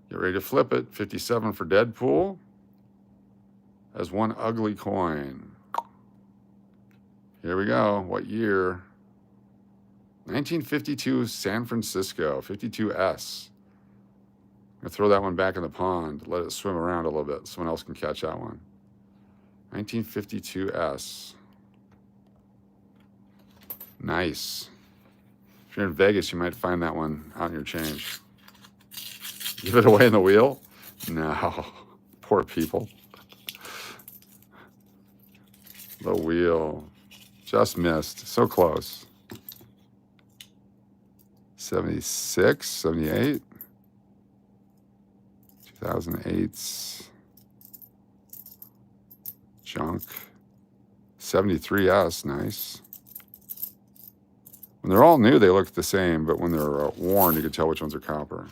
[SPEAKER 1] Get ready to flip it. 57 for Deadpool. As one ugly coin. Here we go. What year? 1952 San Francisco. 52S. I'm going to throw that one back in the pond. Let it swim around a little bit. Someone else can catch that one. 1952S. Nice. If you're in Vegas, you might find that one out in your change. Give it away in the wheel? No. Poor people. The wheel. Just missed. So close. 76, 78. 2008's junk. 73S, nice. When they're all new, they look the same, but when they're worn, you can tell which ones are copper.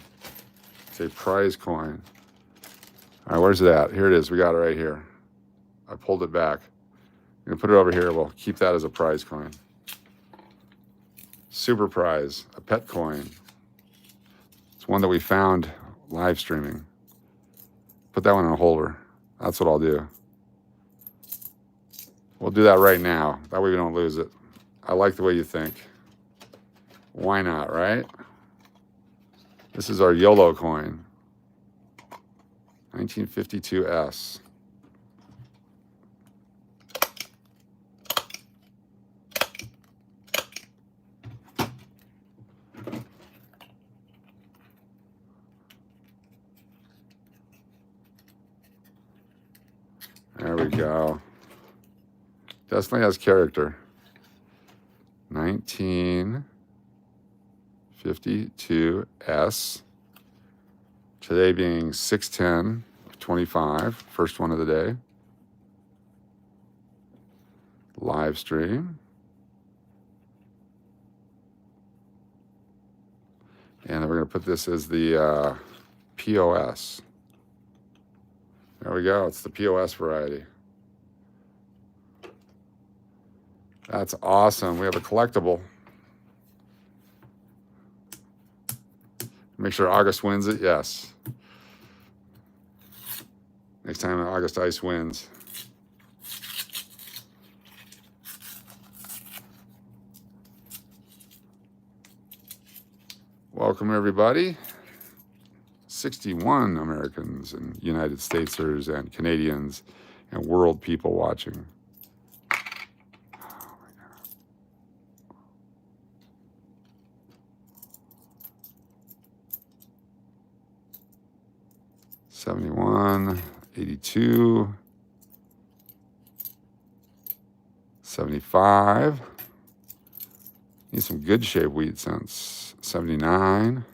[SPEAKER 1] It's a prize coin. All right, where's it at? Here it is. We got it right here. I pulled it back. I'm going to put it over here. We'll keep that as a prize coin. Super prize, a pet coin. It's one that we found live streaming. Put that one in a holder. That's what I'll do. We'll do that right now. That way we don't lose it. I like the way you think. Why not, right? This is our YOLO coin. 1952S. There we go. Definitely has character. 1952S. Today being 6/10/25. First one of the day. Live stream. And then we're going to put this as the POS. There we go. It's the POS variety. That's awesome. We have a collectible. Make sure August wins it. Yes. Next time August Ice wins. Welcome, everybody. 61 Americans and United Statesers and Canadians and world people watching. 71, 82, 75. Need some good shape wheat cents. 79.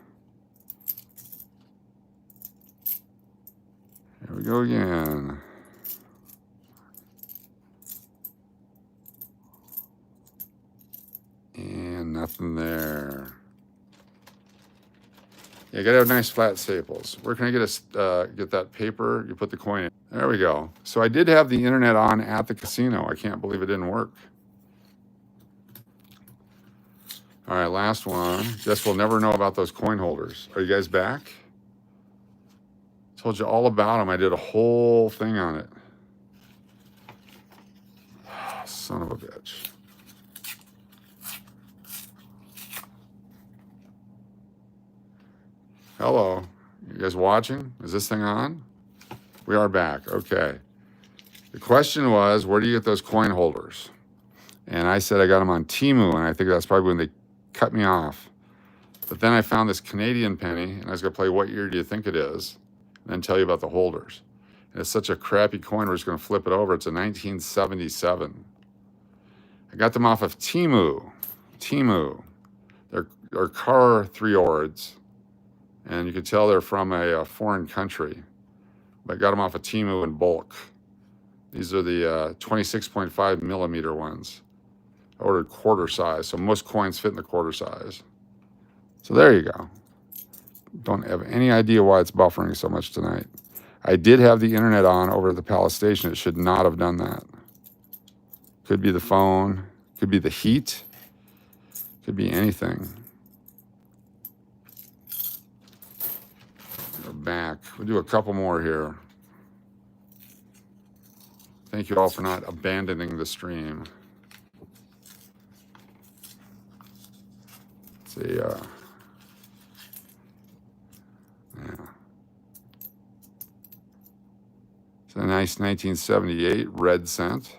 [SPEAKER 1] Here we go again. And nothing there. You gotta have nice flat staples. Where can I get that paper? You put the coin in. There we go. So I did have the internet on at the casino. I can't believe it didn't work. All right, last one. Guess we'll never know about those coin holders. Are you guys back? Told you all about them. I did a whole thing on it. Son of a bitch. Hello, you guys watching? Is this thing on? We are back, okay. The question was, where do you get those coin holders? And I said I got them on Temu, and I think that's probably when they cut me off. But then I found this Canadian penny, and I was gonna play what year do you think it is, and then tell you about the holders. And it's such a crappy coin, we're just gonna flip it over. It's a 1977. I got them off of Temu. They're car 3-ords. And you could tell they're from a foreign country. But I got them off of Temu in bulk. These are the 26.5 millimeter ones. I ordered quarter size, so most coins fit in the quarter size. So there you go. Don't have any idea why it's buffering so much tonight. I did have the internet on over at the Palace Station. It should not have done that. Could be the phone, could be the heat, could be anything. Back. We'll do a couple more here. Thank you all for not abandoning the stream. Let's see. Yeah. It's a nice 1978 red cent.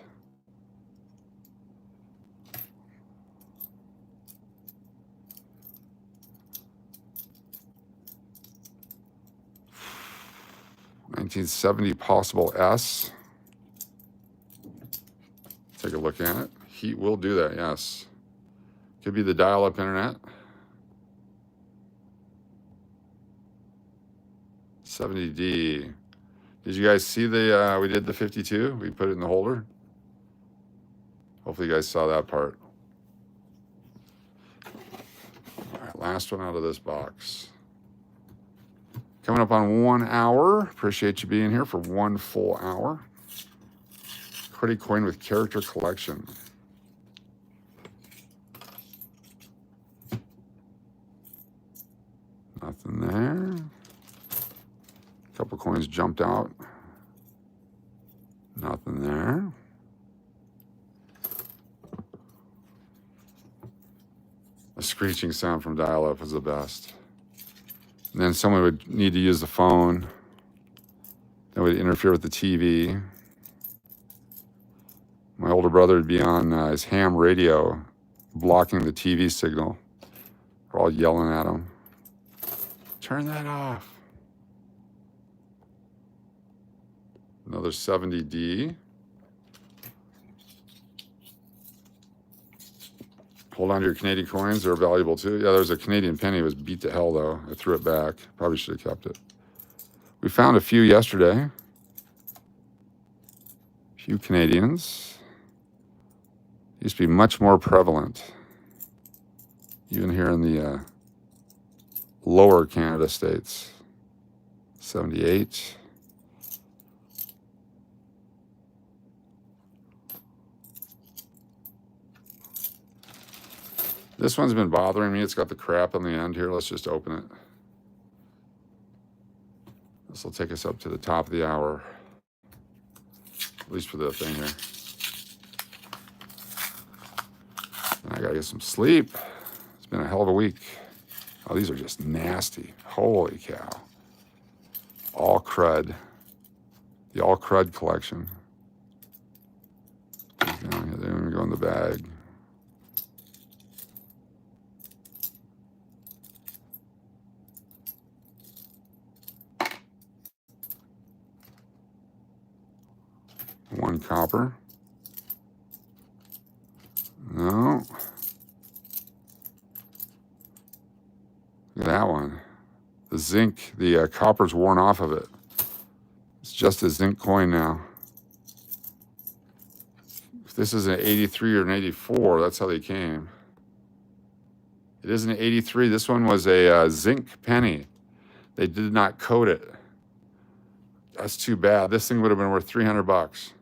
[SPEAKER 1] $1970 possible S. Take a look at it. Heat will do that, yes. Could be the dial-up internet. 70D. Did you guys see the, we did the 52? We put it in the holder. Hopefully you guys saw that part. All right, last one out of this box. Coming up on 1 hour. Appreciate you being here for 1 full hour. Pretty coin with character collection. Nothing there. A couple coins jumped out. Nothing there. The screeching sound from dial-up is the best. And then someone would need to use the phone. That would interfere with the TV. My older brother would be on his ham radio, blocking the TV signal. We're all yelling at him. Turn that off. Another 70D. Hold on to your Canadian coins. They're valuable too. Yeah, there's a Canadian penny. It was beat to hell though. I threw it back. Probably should have kept it. We found a few yesterday. A few Canadians. Used to be much more prevalent. Even here in the lower Canada states. 78. This one's been bothering me. It's got the crap on the end here. Let's just open it. This will take us up to the top of the hour. At least for the thing here. And I gotta get some sleep. It's been a hell of a week. Oh, these are just nasty. Holy cow. All Crud. The All Crud collection. Down here, they're gonna go in the bag. One copper. No. Look at that one. The zinc, the copper's worn off of it. It's just a zinc coin now. If this is an 83 or an 84, that's how they came. It is an 83. This one was a zinc penny. They did not coat it. That's too bad. This thing would have been worth 300 bucks.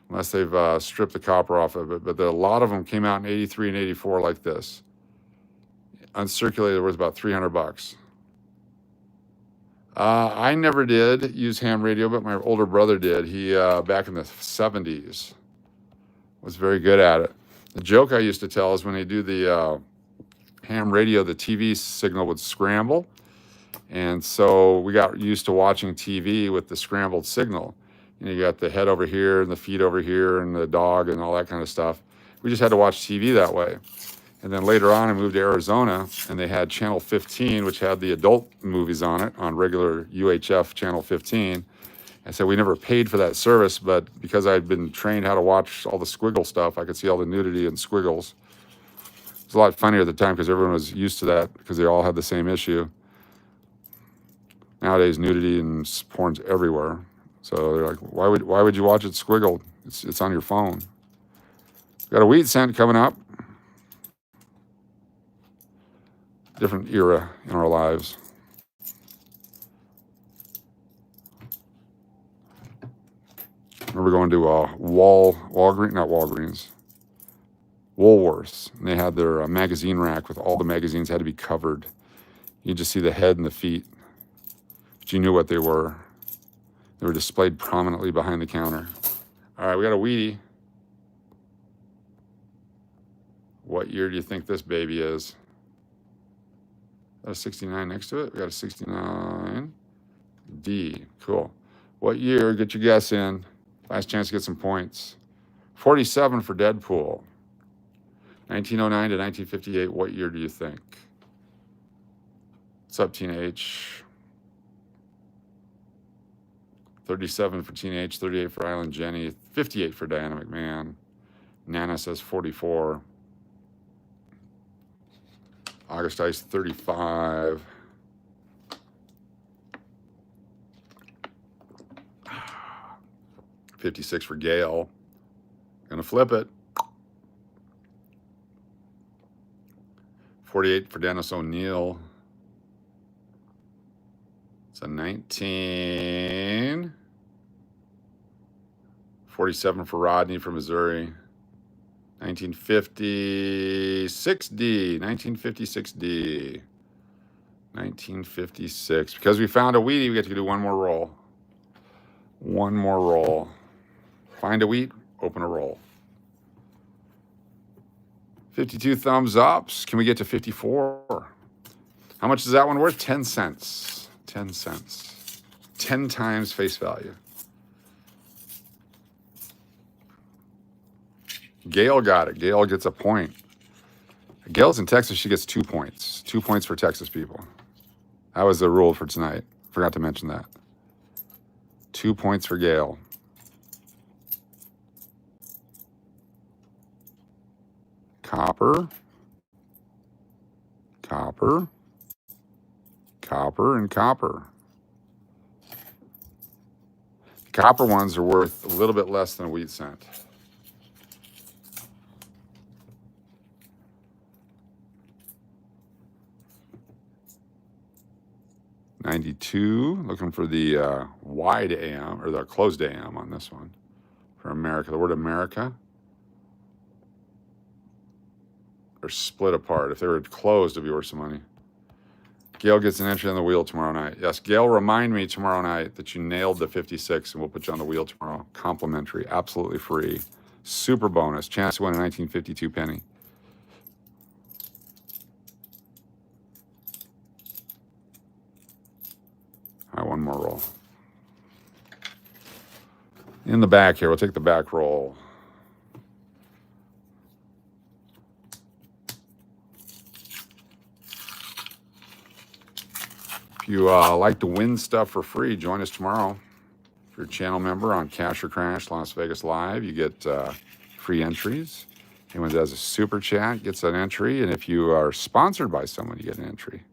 [SPEAKER 1] Unless they've stripped the copper off of it. But a lot of them came out in 83 and 84 like this. Uncirculated, worth about 300 bucks. I never did use ham radio, but my older brother did. He, back in the 70s, was very good at it. The joke I used to tell is when they do the ham radio, the TV signal would scramble. And so we got used to watching TV with the scrambled signal. You know, you got the head over here and the feet over here and the dog and all that kind of stuff. We just had to watch TV that way. And then later on, I moved to Arizona, and they had Channel 15, which had the adult movies on it, on regular UHF Channel 15. And so we never paid for that service, but because I'd been trained how to watch all the squiggle stuff, I could see all the nudity and squiggles. It was a lot funnier at the time because everyone was used to that because they all had the same issue. Nowadays, nudity and porn's everywhere. So they're like, why would you watch it squiggled? It's on your phone. Got a wheat cent coming up. Different era in our lives. Remember going to Walgreens, Woolworths, and they had their magazine rack with all the magazines had to be covered. You just see the head and the feet, but you knew what they were. They were displayed prominently behind the counter. All right, we got a Wheatie. What year do you think this baby is? Got a 69 next to it. We got a 69. D. Cool. What year? Get your guess in. Last chance to get some points. 47 for Deadpool. 1909 to 1958. What year do you think? What's up, Teenage? 37 for Teenage. 38 for Island Jenny. 58 for Diana McMahon. Nana says 44. August Ice, 35. $56 for Gail. Gonna flip it. 48 for Dennis O'Neill. It's a 19. 47 for Rodney from Missouri. 1956D. 1956D. 1956. Because we found a Wheatie, we get to do one more roll. One more roll. Find a wheat, open a roll. 52 thumbs ups. Can we get to 54? How much is that one worth? 10 cents. 10 cents. 10 times face value. Gail got it. Gail gets a point. Gail's in Texas. She gets 2 points. 2 points for Texas people. That was the rule for tonight. Forgot to mention that. 2 points for Gail. Copper. Copper. Copper and copper. The copper ones are worth a little bit less than a wheat cent. $92, looking for the wide AM, or the closed AM on this one. For America, the word America. They're split apart. If they were closed, it'd be worth some money. Gail gets an entry on the wheel tomorrow night. Yes, Gail, remind me tomorrow night that you nailed the 56, and we'll put you on the wheel tomorrow. Complimentary, absolutely free. Super bonus, chance to win a 1952 penny. In the back here, we'll take the back roll. If you like to win stuff for free, join us tomorrow. If you're a channel member on Cash or Crash Las Vegas Live, you get free entries. Anyone that does a super chat gets an entry. And if you are sponsored by someone, you get an entry.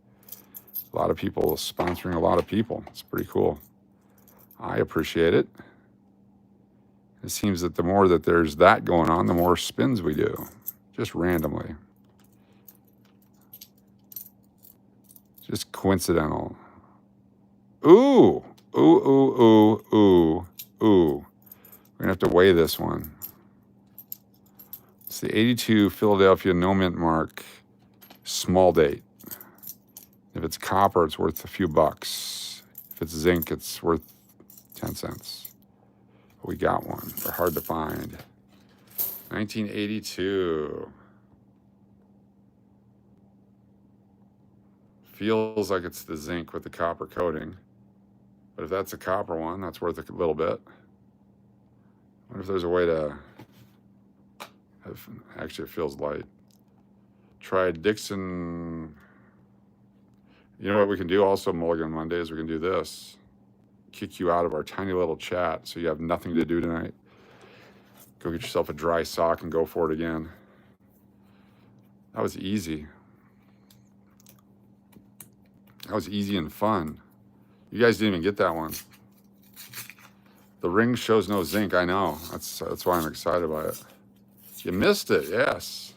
[SPEAKER 1] A lot of people sponsoring a lot of people. It's pretty cool. I appreciate it. It seems that the more that there's that going on, the more spins we do, just randomly. Just coincidental. Ooh, ooh, ooh, ooh, ooh, ooh. We're gonna have to weigh this one. It's the 82 Philadelphia no mint mark, small date. If it's copper, it's worth a few bucks. If it's zinc, it's worth 10 cents. We got one. They're hard to find. 1982. Feels like it's the zinc with the copper coating. But if that's a copper one, that's worth a little bit. I wonder if there's a way to have, actually it feels light. Try Dixon. You know what we can do also, Mulligan Mondays, we can do this. Kick you out of our tiny little chat so you have nothing to do tonight. Go get yourself a dry sock and go for it again. That was easy. That was easy and fun. You guys didn't even get that one. The ring shows no zinc, I know. That's why I'm excited about it. You missed it, yes.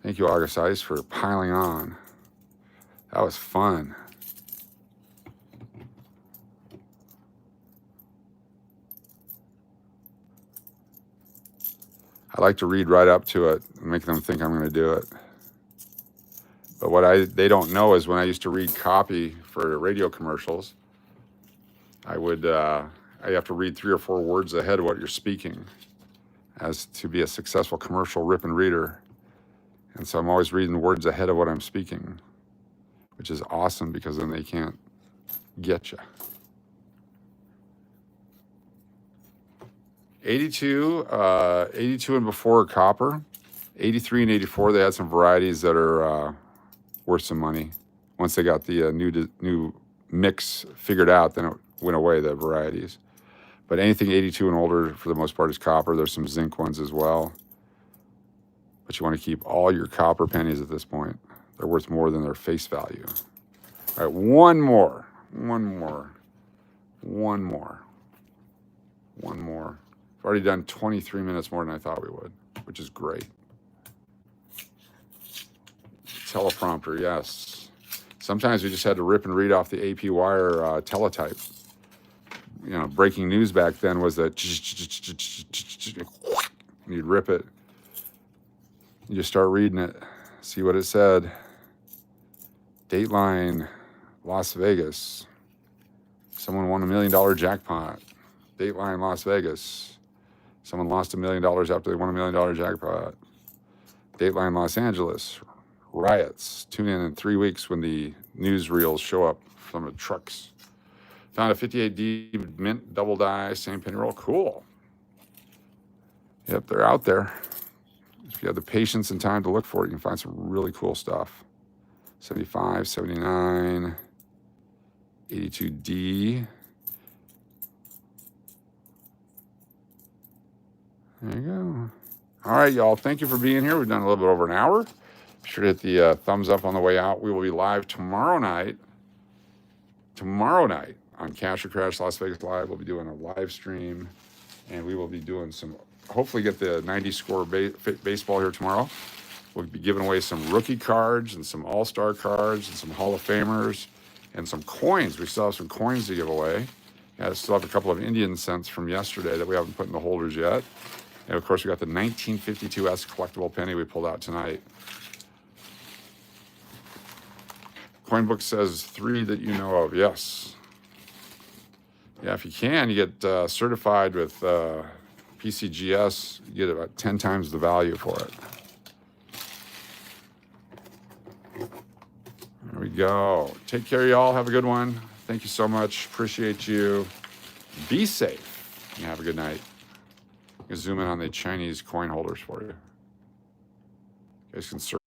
[SPEAKER 1] Thank you, August Ice, for piling on. That was fun. I like to read right up to it and make them think I'm going to do it. But what they don't know is when I used to read copy for radio commercials, I have to read 3 or 4 words ahead of what you're speaking as to be a successful commercial rip and reader. And so I'm always reading words ahead of what I'm speaking, which is awesome because then they can't get you. 82 and before copper. 83 and 84, they had some varieties that are worth some money. Once they got the new mix figured out, then it went away, the varieties. But anything 82 and older, for the most part, is copper. There's some zinc ones as well. But you want to keep all your copper pennies at this point. They're worth more than their face value. All right, one more. I've already done 23 minutes more than I thought we would, which is great. Teleprompter, yes. Sometimes we just had to rip and read off the AP wire teletype. You know, breaking news back then was that you'd rip it. You just start reading it, see what it said. Dateline, Las Vegas. Someone won $1 million jackpot. Dateline, Las Vegas. Someone lost $1 million after they won $1 million jackpot. Dateline, Los Angeles. Riots. Tune in 3 weeks when the newsreels show up from the trucks. Found a 58D mint double die, same penny roll. Cool. Yep, they're out there. If you have the patience and time to look for it, you can find some really cool stuff. 75, 79, 82D. There you go. All right, y'all. Thank you for being here. We've done a little bit over an hour. Be sure to hit the thumbs up on the way out. We will be live tomorrow night. On Cash or Crash Las Vegas Live. We'll be doing a live stream, and we will be doing some, hopefully get the 90 score baseball here tomorrow. We'll be giving away some rookie cards and some all-star cards and some Hall of Famers and some coins. We still have some coins to give away. I still have a couple of Indian cents from yesterday that we haven't put in the holders yet. And of course, we got the 1952S collectible penny we pulled out tonight. Coin book says 3 that you know of. Yes. Yeah, if you can, you get certified with PCGS. You get about 10 times the value for it. There we go. Take care, y'all. Have a good one. Thank you so much. Appreciate you. Be safe. and have a good night. I'm gonna zoom in on the Chinese coin holders for you. You guys can search.